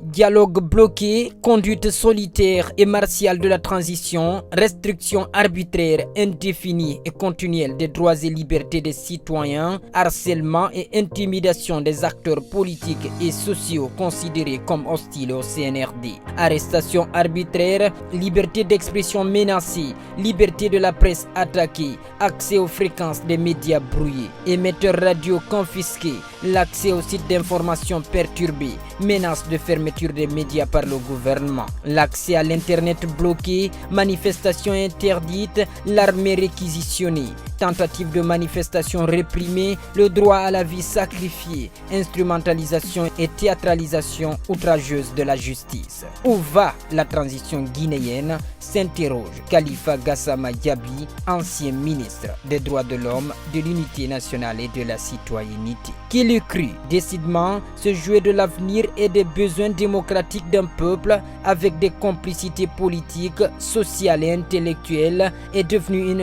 Dialogue bloqué, conduite solitaire et martiale de la transition, restriction arbitraire, indéfinie et continuelle des droits et libertés des citoyens, harcèlement et intimidation des acteurs politiques et sociaux considérés comme hostiles au CNRD, arrestation arbitraire, liberté d'expression menacée, liberté de la presse attaquée, accès aux fréquences des médias brouillés, émetteurs radio confisqués, l'accès aux sites d'information perturbés, menace de fermeture des médias par le gouvernement, l'accès à l'internet bloqué, manifestations interdites, l'armée réquisitionnée, tentative de manifestation réprimée, le droit à la vie sacrifié, instrumentalisation et théâtralisation outrageuse de la justice. Où va la transition guinéenne, s'interroge Khalifa Gassama Diaby, ancien ministre des droits de l'homme, de l'unité nationale et de la citoyenneté. Qui l'eût cru? Décidément, ce jouet de l'avenir et des besoins démocratiques d'un peuple avec des complicités politiques, sociales et intellectuelles est devenu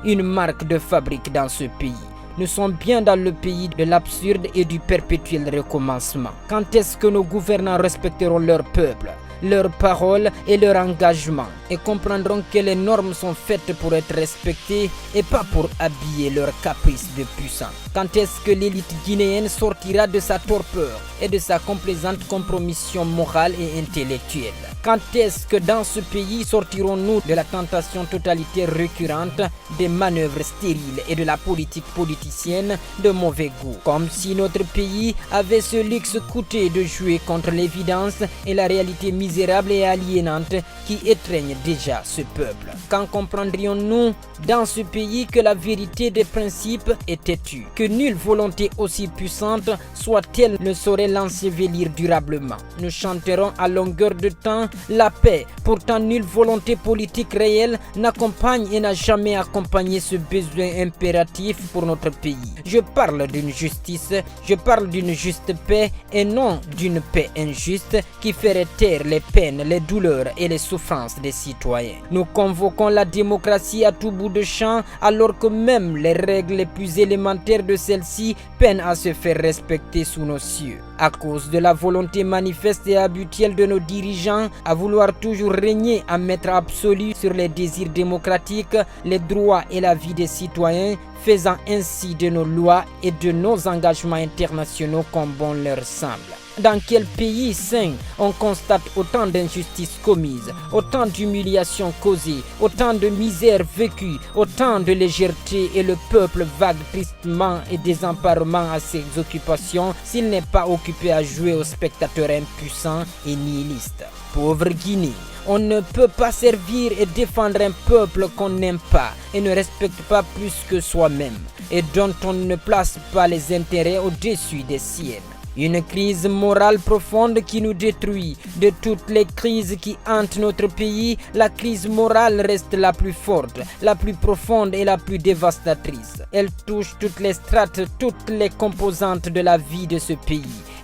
une marque de fabrique dans ce pays. Nous sommes bien dans le pays de l'absurde et du perpétuel recommencement. Quand est-ce que nos gouvernants respecteront leur peuple, leurs paroles et leur engagement et comprendront que les normes sont faites pour être respectées et pas pour habiller leurs caprices de puissants? Quand est-ce que l'élite guinéenne sortira de sa torpeur et de sa complaisante compromission morale et intellectuelle? Quand est-ce que dans ce pays sortirons-nous de la tentation totalitaire récurrente des manœuvres stériles et de la politique politicienne de mauvais goût? Comme si notre pays avait ce luxe coûteux de jouer contre l'évidence et la réalité misérable et aliénante qui étreignent déjà ce peuple. Quand comprendrions-nous dans ce pays que la vérité des principes est têtue, que nulle volonté aussi puissante soit-elle ne saurait l'ensevelir durablement? Nous chanterons à longueur de temps la paix, pourtant nulle volonté politique réelle n'accompagne et n'a jamais accompagné ce besoin impératif pour notre pays. Je parle d'une justice, je parle d'une juste paix et non d'une paix injuste qui ferait taire les peines, les douleurs et les souffrances des citoyens. Nous convoquons la démocratie à tout bout de champ alors que même les règles les plus élémentaires de celle-ci peinent à se faire respecter sous nos cieux. À cause de la volonté manifeste et habituelle de nos dirigeants à vouloir toujours régner en maître absolu sur les désirs démocratiques, les droits et la vie des citoyens, faisant ainsi de nos lois et de nos engagements internationaux comme bon leur semble. Dans quel pays sain on constate autant d'injustices commises, autant d'humiliations causées, autant de misères vécues, autant de légèreté et le peuple vague tristement et désemparement à ses occupations s'il n'est pas occupé à jouer aux spectateurs impuissants et nihilistes? Pauvre Guinée, on ne peut pas servir et défendre un peuple qu'on n'aime pas et ne respecte pas plus que soi-même et dont on ne place pas les intérêts au-dessus des siennes. Une crise morale profonde qui nous détruit. De toutes les crises qui hantent notre pays, la crise morale reste la plus forte, la plus profonde et la plus dévastatrice. Elle touche toutes les strates, toutes les composantes de la vie de ce pays.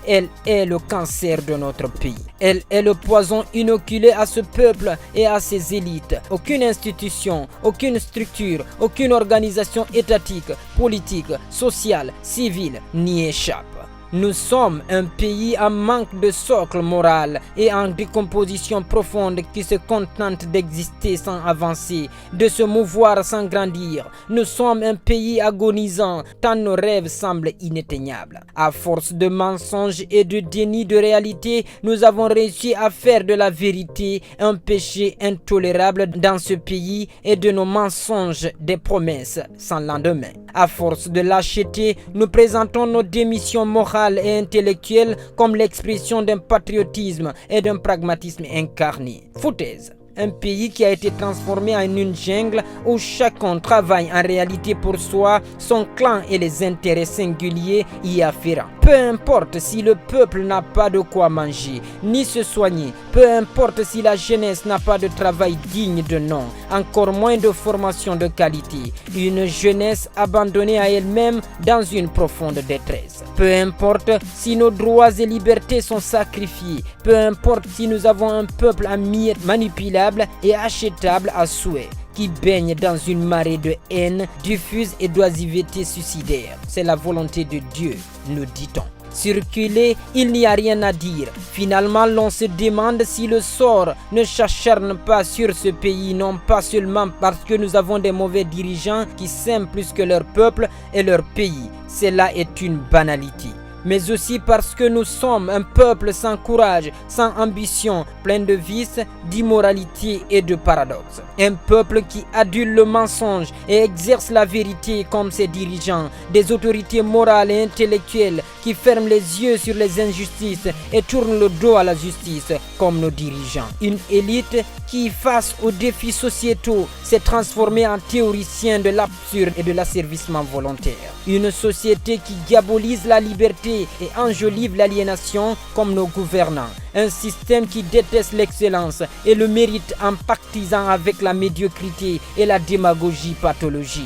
Elle est le cancer de notre pays. Elle est le poison inoculé à ce peuple et à ses élites. Aucune institution, aucune structure, aucune organisation étatique, politique, sociale, civile n'y échappe. Nous sommes un pays en manque de socle moral et en décomposition profonde qui se contente d'exister sans avancer, de se mouvoir sans grandir. Nous sommes un pays agonisant tant nos rêves semblent inatteignables. À force de mensonges et de déni de réalité, nous avons réussi à faire de la vérité un péché intolérable dans ce pays et de nos mensonges des promesses sans lendemain. À force de lâcheté, nous présentons nos démissions morales et intellectuelle comme l'expression d'un patriotisme et d'un pragmatisme incarné. Foutaise. Un pays qui a été transformé en une jungle où chacun travaille en réalité pour soi, son clan et les intérêts singuliers y afférents. Peu importe si le peuple n'a pas de quoi manger, ni se soigner. Peu importe si la jeunesse n'a pas de travail digne de nom, encore moins de formation de qualité. Une jeunesse abandonnée à elle-même dans une profonde détresse. Peu importe si nos droits et libertés sont sacrifiés. Peu importe si nous avons un peuple à miettes manipulable et achetable à souhait, qui baigne dans une marée de haine diffuse et d'oisiveté suicidaire. C'est la volonté de Dieu, nous dit-on. Circuler, il n'y a rien à dire. Finalement, l'on se demande si le sort ne s'acharne pas sur ce pays, non pas seulement parce que nous avons des mauvais dirigeants qui s'aiment plus que leur peuple et leur pays. Cela est une banalité. Mais aussi parce que nous sommes un peuple sans courage, sans ambition, plein de vices, d'immoralité et de paradoxes. Un peuple qui adule le mensonge et exerce la vérité comme ses dirigeants. Des autorités morales et intellectuelles qui ferment les yeux sur les injustices et tournent le dos à la justice comme nos dirigeants. Une élite qui, face aux défis sociétaux, s'est transformée en théoricien de l'absurde et de l'asservissement volontaire. Une société qui diabolise la liberté et enjolive l'aliénation comme nos gouvernants. Un système qui déteste l'excellence et le mérite en pactisant avec la médiocrité et la démagogie pathologique.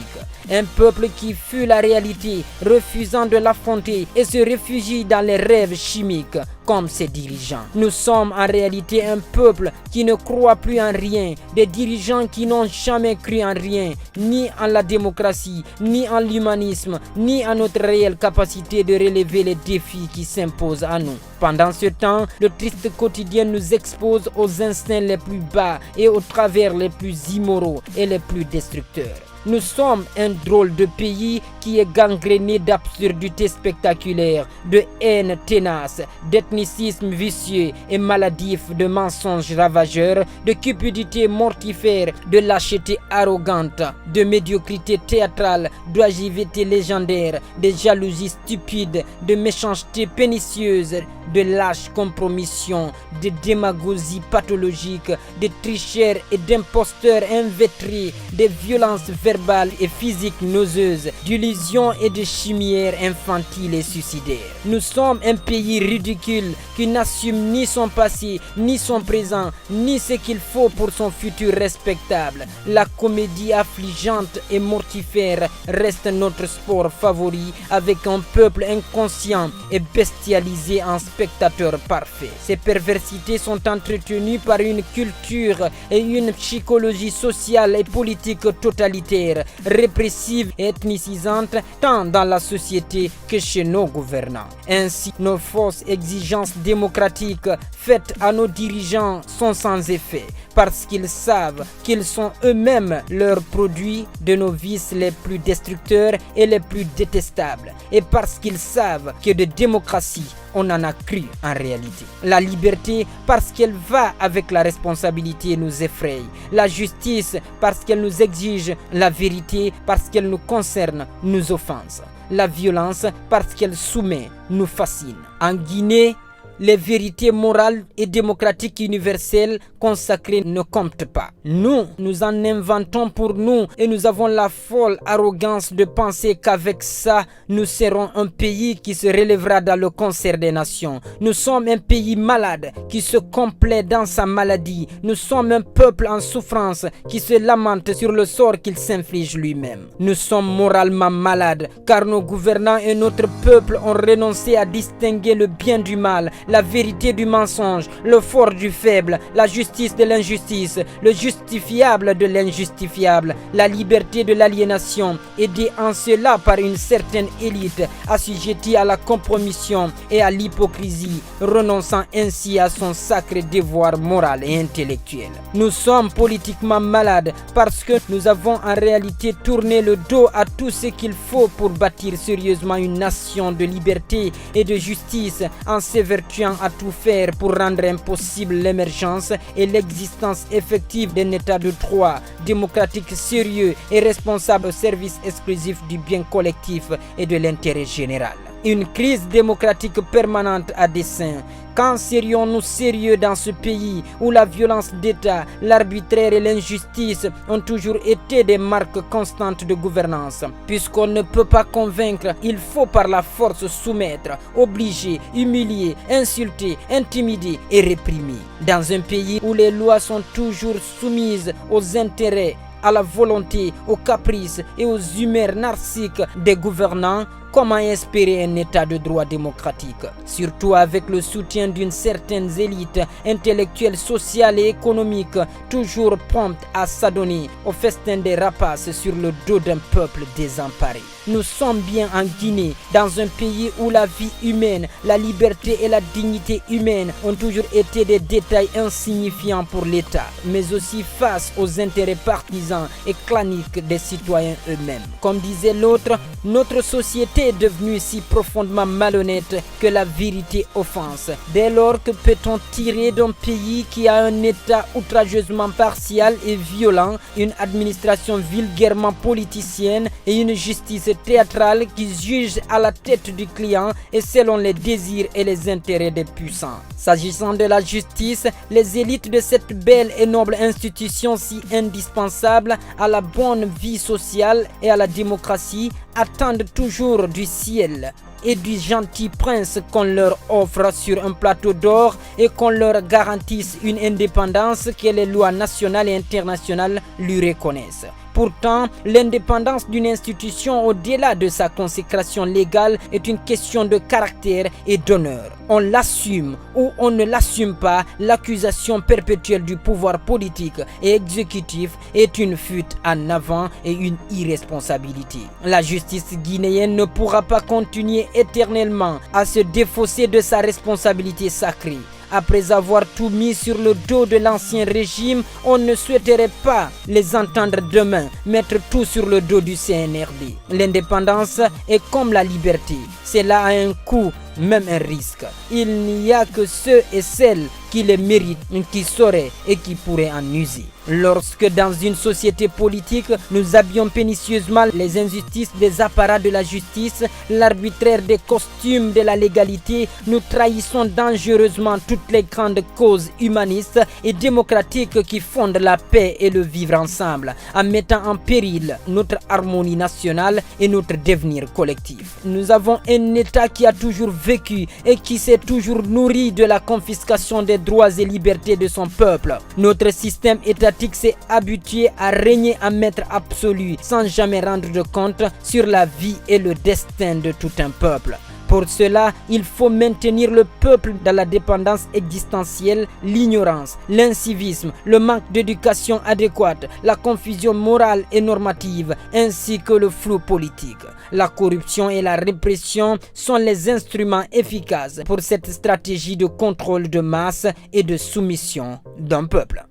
Un peuple qui fuit la réalité, refusant de l'affronter et se réfugie dans les rêves chimiques comme ses dirigeants. Nous sommes en réalité un peuple qui ne croit plus en rien, des dirigeants qui n'ont jamais cru en rien, ni en la démocratie, ni en l'humanisme, ni en notre réelle capacité de relever les défis qui s'imposent à nous. Pendant ce temps, le triste quotidien nous expose aux instincts les plus bas et aux travers les plus immoraux et les plus destructeurs. Nous sommes un drôle de pays qui est gangréné d'absurdités spectaculaires, de haine ténace, d'ethnicisme vicieux et maladif, de mensonges ravageurs, de cupidité mortifère, de lâcheté arrogante, de médiocrité théâtrale, d'oisiveté légendaire, de jalousie stupide, de méchanceté pernicieuse, de lâche compromission, de démagogie pathologique, de tricheurs et d'imposteurs invétérés, de violences verbales et physiques nauséeuses, d'illusions et de chimères infantiles et suicidaires. Nous sommes un pays ridicule qui n'assume ni son passé, ni son présent, ni ce qu'il faut pour son futur respectable. La comédie affligeante et mortifère reste notre sport favori avec un peuple inconscient et bestialisé en spectateurs parfaits. Ces perversités sont entretenues par une culture et une psychologie sociale et politique totalitaire, répressive et ethnicisante tant dans la société que chez nos gouvernants. Ainsi, nos fausses exigences démocratiques faites à nos dirigeants sont sans effet parce qu'ils savent qu'ils sont eux-mêmes leurs produits de nos vices les plus destructeurs et les plus détestables et parce qu'ils savent que de démocratie on en a cru en réalité. La liberté parce qu'elle va avec la responsabilité nous effraie. La justice parce qu'elle nous exige. La vérité parce qu'elle nous concerne nous offense. La violence parce qu'elle soumet nous fascine. En Guinée, les vérités morales et démocratiques universelles consacrées ne comptent pas. Nous en inventons pour nous et nous avons la folle arrogance de penser qu'avec ça, nous serons un pays qui se relèvera dans le concert des nations. Nous sommes un pays malade qui se complaît dans sa maladie. Nous sommes un peuple en souffrance qui se lamente sur le sort qu'il s'inflige lui-même. Nous sommes moralement malades car nos gouvernants et notre peuple ont renoncé à distinguer le bien du mal, la vérité du mensonge, le fort du faible, la justice de l'injustice, le justifiable de l'injustifiable, la liberté de l'aliénation, aidés en cela par une certaine élite assujettie à la compromission et à l'hypocrisie, renonçant ainsi à son sacré devoir moral et intellectuel. Nous sommes politiquement malades parce que nous avons en réalité tourné le dos à tout ce qu'il faut pour bâtir sérieusement une nation de liberté et de justice en s'évertuant à tout faire pour rendre impossible l'émergence et l'existence effective d'un état de droit démocratique sérieux et responsable au service exclusif du bien collectif et de l'intérêt général. Une crise démocratique permanente à dessein. Quand serions-nous sérieux dans ce pays où la violence d'État, l'arbitraire et l'injustice ont toujours été des marques constantes de gouvernance? Puisqu'on ne peut pas convaincre, il faut par la force soumettre, obliger, humilier, insulter, intimider et réprimer. Dans un pays où les lois sont toujours soumises aux intérêts, à la volonté, aux caprices et aux humeurs narcissiques des gouvernants, comment espérer un état de droit démocratique? Surtout avec le soutien d'une certaine élite intellectuelle, sociale et économique, toujours prompte à s'adonner au festin des rapaces sur le dos d'un peuple désemparé. Nous sommes bien en Guinée, dans un pays où la vie humaine, la liberté et la dignité humaine ont toujours été des détails insignifiants pour l'État, mais aussi face aux intérêts partisans et claniques des citoyens eux-mêmes. Comme disait l'autre, notre société est devenue si profondément malhonnête que la vérité offense. Dès lors, que peut-on tirer d'un pays qui a un État outrageusement partial et violent, une administration vulgairement politicienne et une justice théâtrale qui juge à la tête du client et selon les désirs et les intérêts des puissants? S'agissant de la justice, les élites de cette belle et noble institution si indispensable à la bonne vie sociale et à la démocratie attendent toujours du ciel et du gentil prince qu'on leur offre sur un plateau d'or et qu'on leur garantisse une indépendance que les lois nationales et internationales lui reconnaissent. Pourtant, l'indépendance d'une institution au-delà de sa consécration légale est une question de caractère et d'honneur. On l'assume ou on ne l'assume pas, l'accusation perpétuelle du pouvoir politique et exécutif est une fuite en avant et une irresponsabilité. La justice guinéenne ne pourra pas continuer éternellement à se défausser de sa responsabilité sacrée. Après avoir tout mis sur le dos de l'ancien régime, on ne souhaiterait pas les entendre demain mettre tout sur le dos du CNRD. L'indépendance est comme la liberté. Cela a un coût, même un risque. Il n'y a que ceux et celles qui les méritent, qui sauraient et qui pourraient en user. Lorsque dans une société politique, nous habillions pénitieusement les injustices des apparats de la justice, l'arbitraire des costumes de la légalité, nous trahissons dangereusement toutes les grandes causes humanistes et démocratiques qui fondent la paix et le vivre ensemble, en mettant en péril notre harmonie nationale et notre devenir collectif. Nous avons un État qui a toujours vécu et qui s'est toujours nourri de la confiscation des droits et libertés de son peuple. Notre système étatique s'est habitué à régner en maître absolu sans jamais rendre de compte sur la vie et le destin de tout un peuple. Pour cela, il faut maintenir le peuple dans la dépendance existentielle, l'ignorance, l'incivisme, le manque d'éducation adéquate, la confusion morale et normative, ainsi que le flou politique. La corruption et la répression sont les instruments efficaces pour cette stratégie de contrôle de masse et de soumission d'un peuple.